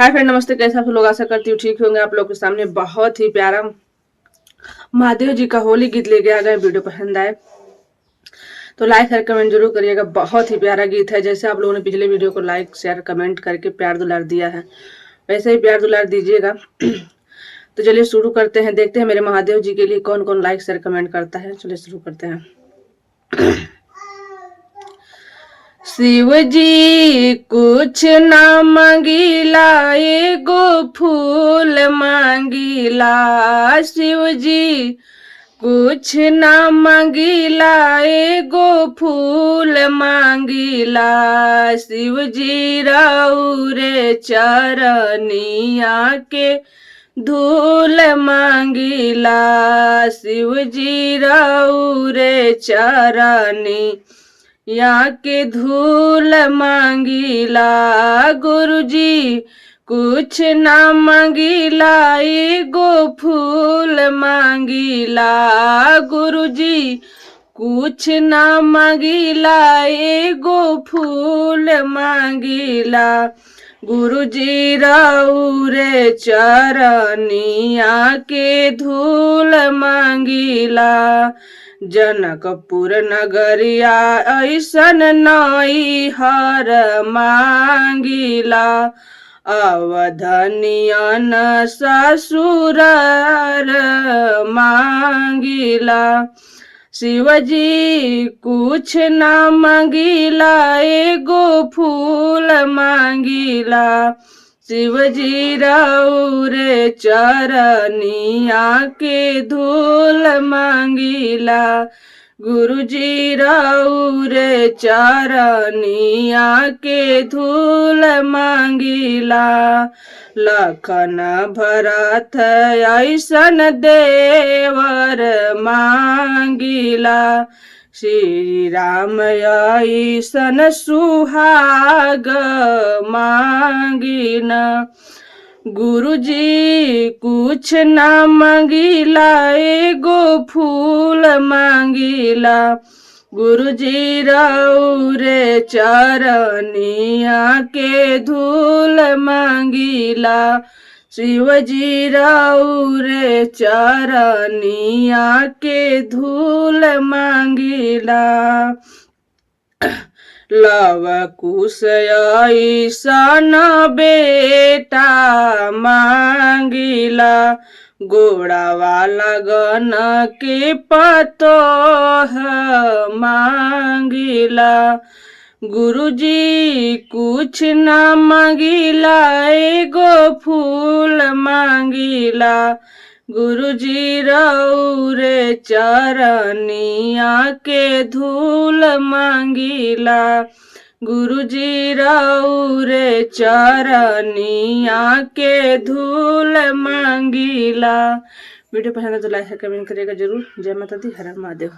Hi friend, नमस्ते। कैसे आप लोग? आशा करती हूँ ठीक होंगे। आप लोग के सामने बहुत ही प्यारा महादेव जी का होली गीत लेके आ गए। वीडियो पसंद आए तो लाइक और कमेंट जरूर करिएगा। बहुत ही प्यारा गीत है। जैसे आप लोगों ने पिछले वीडियो को लाइक शेयर कमेंट करके प्यार दुलार दिया है, वैसे ही प्यार दुलार दीजिएगा। तो चलिए शुरू करते हैं। देखते हैं मेरे महादेव जी के लिए कौन कौन लाइक शेयर कमेंट करता है। चलिए शुरू करते हैं। शिव जी कुछ ना मांगीला, एगो फूल मांगीला। शिव जी कुछ ना मांगीला, एगो फूल मांगीला। शिव जी राउरे चरनिया के धूल मांगीला। शिव जी राउरे चरनी या के धूल मांगीला। गुरुजी कुछ ना मांगीला, एगो फूल मांगीला। गुरुजी कुछ ना मांगीला, एगो फूल मांगीला। गुरुजी राउरे चरनिया के धूल मांगीला। जनकपुर नगरिया ऐसन नई हर मांगीला। अवधनियन ससुरार मांगीला। शिवजी कुछ ना मांगीला, एगो फूल मांगीला। शिवजी राउरे चरनिया के धूल मांगीला। गुरुजी राउरे चरनिया के धूल मांगीला। लखन भरत ऐसन देवर मांगीला। श्री राम ऐसन सुहाग मांगीना। गुरुजी कुछ ना मांगीला, एगो फूल मांगीला। गुरुजी राउरे चरनिया के धूल मांगीला। शिवजी राउरे चरनिया के धूल मांगीला। लव कुश ऐसन बेटा मांगीला। गोड़ावा लगन के पतोह मांगीला। गुरुजी कुछ ना मांगीला, एगो फूल मांगीला। गुरुजी राउरे चरनिया के धूल मांगीला। गुरुजी राउरे चरनिया के धूल मांगीला। वीडियो पसंद है तो लाइक कमेंट करिएगा जरूर। जय माता दी, हर हर महादेव।